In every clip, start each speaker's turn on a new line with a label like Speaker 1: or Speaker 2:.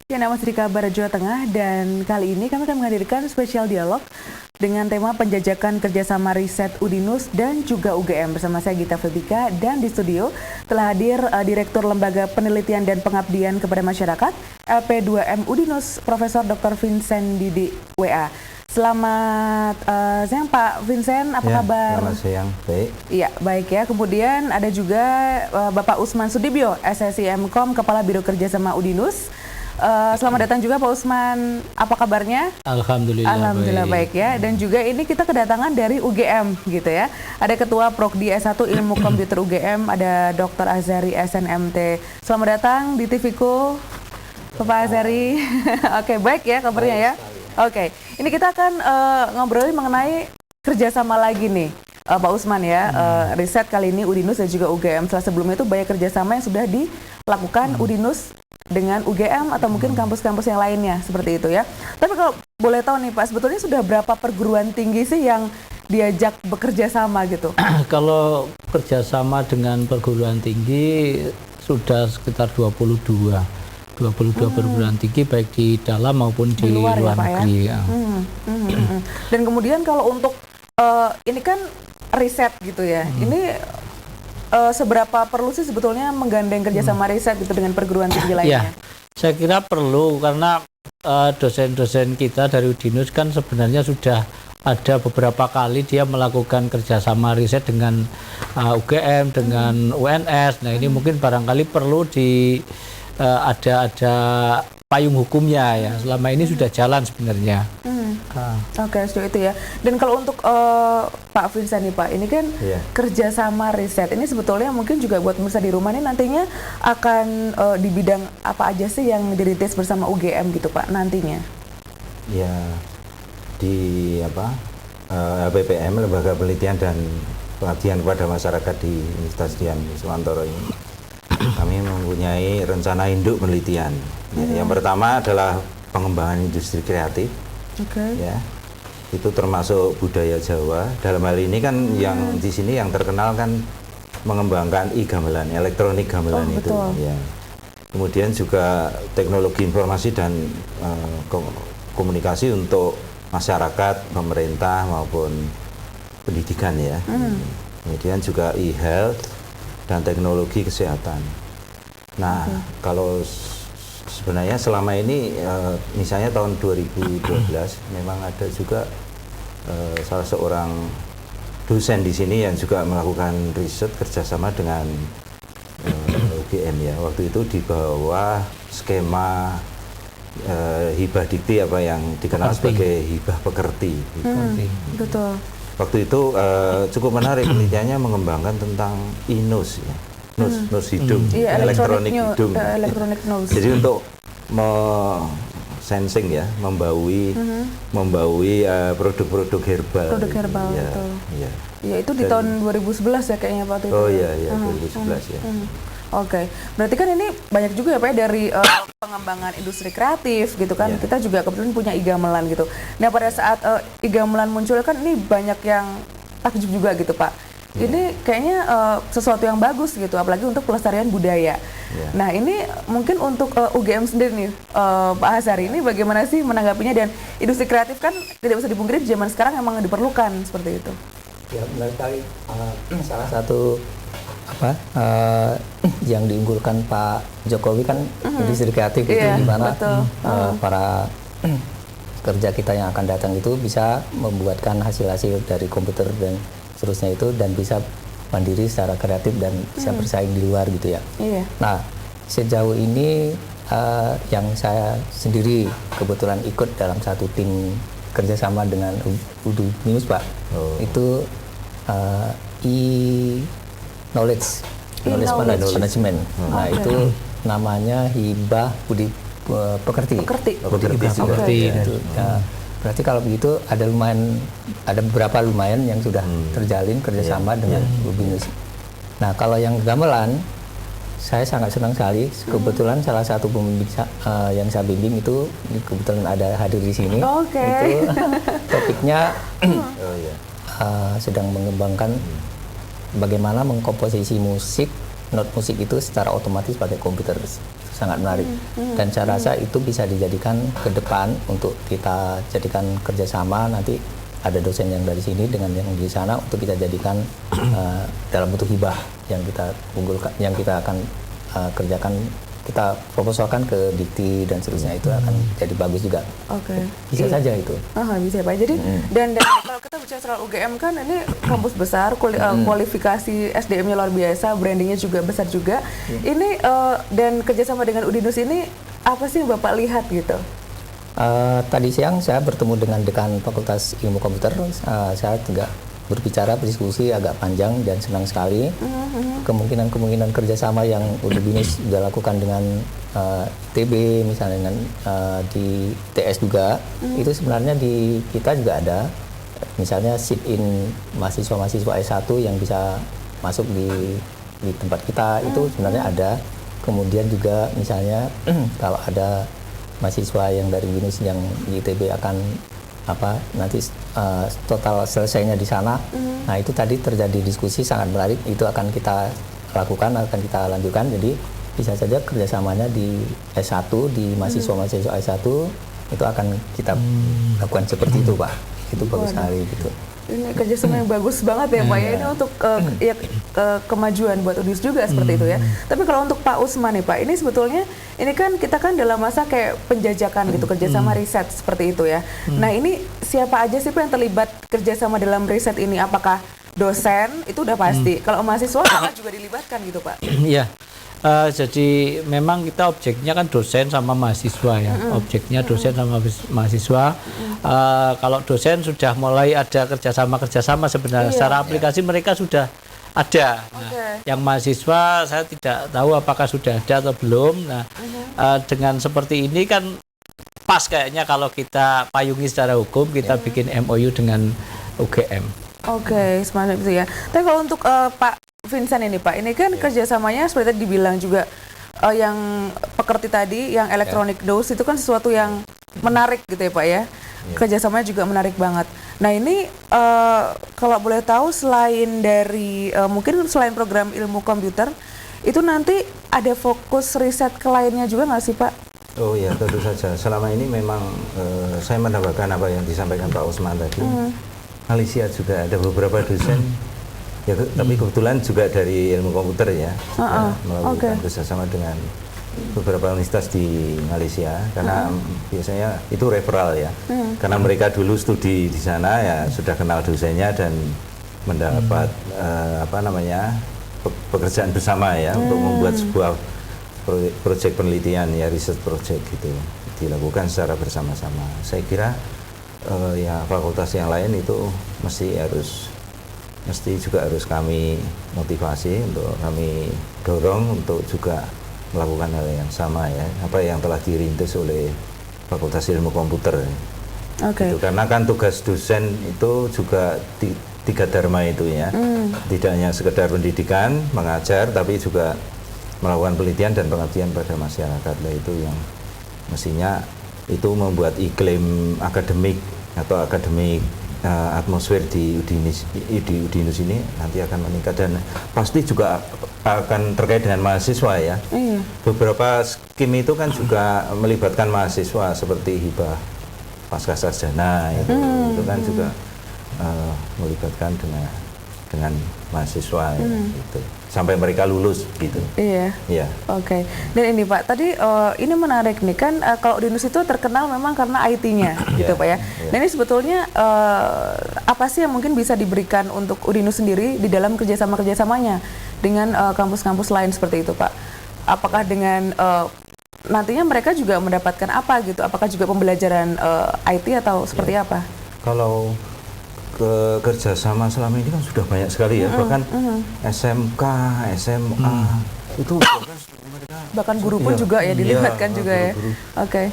Speaker 1: Ya, nama Sri Kabar Jawa Tengah, dan kali ini kami akan menghadirkan spesial dialog dengan tema penjajakan kerjasama riset Udinus dan juga UGM. Bersama saya Gita Febika, dan di studio telah hadir Direktur Lembaga Penelitian dan Pengabdian kepada Masyarakat LP2M Udinus, Profesor Dr. Vincent Didi WA. Selamat siang Pak Vincent, apa kabar?
Speaker 2: Selamat siang, baik.
Speaker 1: Iya, baik ya. Kemudian ada juga Bapak Usman Sudibyo, SSI MKOM, Kepala Biro Kerjasama Udinus. Selamat datang juga Pak Usman, apa kabarnya?
Speaker 3: Alhamdulillah
Speaker 1: baik ya. Dan juga ini kita kedatangan dari UGM gitu ya. Ada Ketua Prodi S1 Ilmu Komputer UGM, ada Dr. Azhari SNMT. Selamat datang di TVku, Bapak Azhari. Oke, baik ya kabarnya ya. Oke, ini kita akan ngobrolin mengenai kerjasama lagi nih, Pak Usman ya. Riset kali ini Udinus dan juga UGM. Setelah sebelumnya itu banyak kerjasama yang sudah dilakukan Udinus dengan UGM atau mungkin kampus-kampus yang lainnya seperti itu ya. Tapi kalau boleh tahu nih Pak, sebetulnya sudah berapa perguruan tinggi sih yang diajak bekerja sama gitu?
Speaker 3: Kalau kerjasama dengan perguruan tinggi sudah sekitar 22 perguruan tinggi, baik di dalam maupun di luar
Speaker 1: ya,
Speaker 3: negeri.
Speaker 1: Ya? Dan kemudian kalau untuk ini kan riset gitu ya, ini seberapa perlu sih sebetulnya menggandeng kerjasama riset gitu dengan perguruan tinggi lainnya?
Speaker 3: Ya, saya kira perlu, karena dosen-dosen kita dari Udinus kan sebenarnya sudah ada beberapa kali dia melakukan kerjasama riset dengan UGM, dengan UNS. Nah ini mungkin barangkali perlu ada payung hukumnya ya. Selama ini sudah jalan sebenarnya.
Speaker 1: Oke, sejauh itu ya. Dan kalau untuk Pak Vincent nih Pak, ini kan kerjasama riset ini sebetulnya mungkin juga buat pemirsa di rumah ini nantinya akan di bidang apa aja sih yang dirintis bersama UGM gitu Pak nantinya?
Speaker 2: Ya, di LPPM, Lembaga Penelitian dan Pengabdian kepada Masyarakat di Universitas Dian Iswantoro ini, kami mempunyai rencana induk penelitian. Yang pertama adalah pengembangan industri kreatif. Ya, itu termasuk budaya Jawa. Dalam hal ini kan yang di sini yang terkenal kan mengembangkan e-gamelan, elektronik gamelan itu. Ya. Kemudian juga teknologi informasi dan komunikasi untuk masyarakat, pemerintah maupun pendidikan ya. Kemudian juga e-health dan teknologi kesehatan. Nah, kalau sebenarnya selama ini misalnya tahun 2012 memang ada juga salah seorang dosen di sini yang juga melakukan riset kerjasama dengan UGM ya. Waktu itu di bawah skema hibah dikti, apa yang dikenal sebagai hibah pekerti.
Speaker 1: Betul.
Speaker 2: Waktu itu cukup menarik penelitiannya, mengembangkan tentang inus ya. Nus hidung, elektronik hidung. Jadi untuk sensing ya, membaui produk-produk herbal.
Speaker 1: Produk herbal,
Speaker 2: ya,
Speaker 1: betul.
Speaker 2: Ya.
Speaker 1: Ya itu di tahun 2011 ya kayaknya Pak itu.
Speaker 2: Oh iya, 2011 ya.
Speaker 1: Oke, berarti kan ini banyak juga ya Pak dari pengembangan industri kreatif gitu kan. Kita juga kebetulan punya e-gamelan gitu. Nah pada saat e-gamelan muncul kan ini banyak yang takjub juga gitu Pak. Ini kayaknya sesuatu yang bagus gitu, apalagi untuk pelestarian budaya. Nah ini mungkin untuk UGM sendiri nih, Pak Azhari, ini bagaimana sih menanggapinya? Dan industri kreatif kan tidak bisa dipungkiri di zaman sekarang emang diperlukan seperti itu.
Speaker 4: Ya benar sekali. Salah satu yang diunggulkan Pak Jokowi kan industri kreatif itu, di mana para kerja kita yang akan datang itu bisa membuatkan hasil-hasil dari komputer dan seterusnya itu, dan bisa mandiri secara kreatif dan bisa bersaing di luar gitu ya. Nah sejauh ini yang saya sendiri kebetulan ikut dalam satu tim kerjasama dengan Udinus Pak, itu knowledge management. Nah itu namanya hibah budi pekerti. Berarti kalau begitu ada beberapa lumayan yang sudah terjalin kerjasama dengan Udinus. Nah kalau yang gamelan, saya sangat senang sekali. Kebetulan salah satu pembimbing yang saya bimbing itu kebetulan ada hadir di sini. Itu topiknya sedang mengembangkan bagaimana mengkomposisi musik not musik itu secara otomatis pakai komputer. Itu sangat menarik. Dan saya rasa itu bisa dijadikan ke depan untuk kita jadikan kerjasama, nanti ada dosen yang dari sini dengan yang di sana untuk kita jadikan dalam bentuk hibah yang kita unggulkan, yang kita akan kerjakan, kita proposalkan ke Dikti dan seterusnya, itu akan jadi bagus juga. Bisa saja itu.
Speaker 1: Bisa Pak. Jadi dan kalau kita bicara soal UGM kan ini kampus besar, kualifikasi SDM-nya luar biasa, brandingnya juga besar juga. Ini dan kerjasama dengan Udinus ini apa sih yang Bapak lihat gitu?
Speaker 4: Tadi siang saya bertemu dengan Dekan Fakultas Ilmu Komputer. Saya juga berbicara, berdiskusi agak panjang dan senang sekali. Kemungkinan kerjasama yang Udinus sudah lakukan dengan TB, misalnya dengan di TS juga, itu sebenarnya di kita juga ada. Misalnya sit-in mahasiswa-mahasiswa S1 yang bisa masuk di tempat kita, itu sebenarnya ada. Kemudian juga misalnya kalau ada mahasiswa yang dari Udinus yang di ITB akan nanti total selesainya di sana. Nah, itu tadi terjadi diskusi sangat menarik, itu akan kita lakukan, akan kita lanjutkan. Jadi bisa saja kerjasamanya di S1, di mahasiswa-mahasiswa S1 itu akan kita lakukan seperti itu, Pak. Itu bagus sekali gitu.
Speaker 1: Ini kerjasama yang bagus banget ya Pak ya, ini untuk kemajuan buat Udinus juga seperti itu ya. Tapi kalau untuk Pak Usman nih Pak, ini sebetulnya ini kan kita kan dalam masa kayak penjajakan gitu, kerjasama riset seperti itu ya. Nah ini siapa aja sih Pak yang terlibat kerjasama dalam riset ini? Apakah dosen? Itu udah pasti. Kalau mahasiswa apakah juga dilibatkan gitu Pak?
Speaker 3: Iya. Jadi memang kita objeknya kan dosen sama mahasiswa ya, objeknya dosen sama mahasiswa. Kalau dosen sudah mulai ada kerjasama sebenarnya, secara aplikasi mereka sudah ada. Nah, yang mahasiswa saya tidak tahu apakah sudah ada atau belum. Nah, dengan seperti ini kan pas kayaknya kalau kita payungi secara hukum, kita bikin MOU dengan UGM.
Speaker 1: Semangat itu ya. Tapi kalau untuk Pak Vincent ini Pak, ini kan kerjasamanya seperti tadi dibilang juga yang pekerti tadi, yang electronic dose itu kan sesuatu yang menarik gitu ya Pak ya. Kerjasamanya juga menarik banget. Nah ini kalau boleh tahu selain dari mungkin selain program ilmu komputer, itu nanti ada fokus riset ke lainnya juga nggak sih Pak?
Speaker 2: Oh ya, tentu saja. Selama ini memang saya mendapatkan apa yang disampaikan Pak Usman tadi. Malaysia juga ada beberapa dosen, ya, tapi kebetulan juga dari ilmu komputer ya, melakukan kerjasama dengan beberapa universitas di Malaysia, karena biasanya itu referral ya, karena mereka dulu studi di sana ya sudah kenal dosennya dan mendapat pekerjaan bersama ya untuk membuat sebuah proyek penelitian ya, research project gitu, dilakukan secara bersama-sama. Saya kira ya fakultas yang lain itu mesti juga harus kami motivasi, untuk kami dorong untuk juga melakukan hal yang sama ya, apa yang telah dirintis oleh Fakultas Ilmu Komputer. Gitu, karena kan tugas dosen itu juga tiga dharma itu ya, tidak hanya sekedar pendidikan, mengajar, tapi juga melakukan penelitian dan pengabdian pada masyarakat. Nah, itu yang mestinya itu membuat iklim akademik atau akademik atmosfer di Udinus ini nanti akan meningkat, dan pasti juga akan terkait dengan mahasiswa ya. Beberapa skim itu kan juga melibatkan mahasiswa seperti hibah pasca sarjana itu kan juga melibatkan dengan mahasiswa ya, gitu. Sampai mereka lulus gitu.
Speaker 1: Iya. Dan ini Pak, tadi ini menarik nih kan, kalau Udinus itu terkenal memang karena IT-nya gitu Pak ya. Dan ini sebetulnya apa sih yang mungkin bisa diberikan untuk Udinus sendiri di dalam kerjasamanya dengan kampus-kampus lain seperti itu Pak? Apakah dengan nantinya mereka juga mendapatkan apa gitu? Apakah juga pembelajaran IT atau seperti apa?
Speaker 2: Kalau kerjasama selama ini kan sudah banyak sekali ya, bahkan SMK, SMA itu
Speaker 1: bahkan guru pun juga ya dilibatkan juga ya.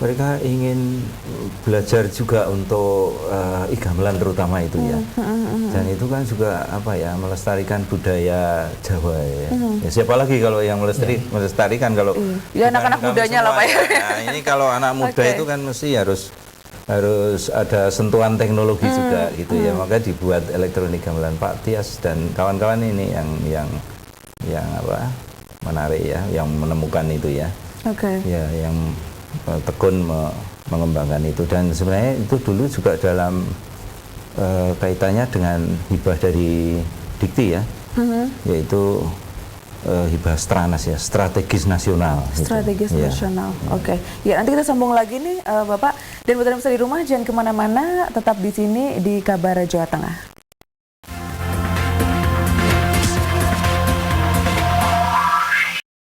Speaker 2: Mereka ingin belajar juga untuk e-gamelan terutama itu ya, dan itu kan juga apa ya, melestarikan budaya Jawa ya. Ya siapa lagi kalau yang melestarikan kalau
Speaker 1: ya anak-anak mudanya lah Pak ya.
Speaker 2: Nah ini kalau anak muda itu kan mesti harus ada sentuhan teknologi juga gitu ya, maka dibuat elektronik gamelan. Pak Tias dan kawan-kawan ini yang menarik ya, yang menemukan itu ya.
Speaker 1: Oke.
Speaker 2: Ya, yang tekun mengembangkan itu, dan sebenarnya itu dulu juga dalam kaitannya dengan hibah dari Dikti ya, yaitu hibah Stranas ya, strategis nasional.
Speaker 1: Strategis
Speaker 2: gitu.
Speaker 1: nasional. Oke. Ya, nanti kita sambung lagi nih Bapak, dan putra di rumah jangan kemana-mana, tetap di sini di Kabar Jawa Tengah.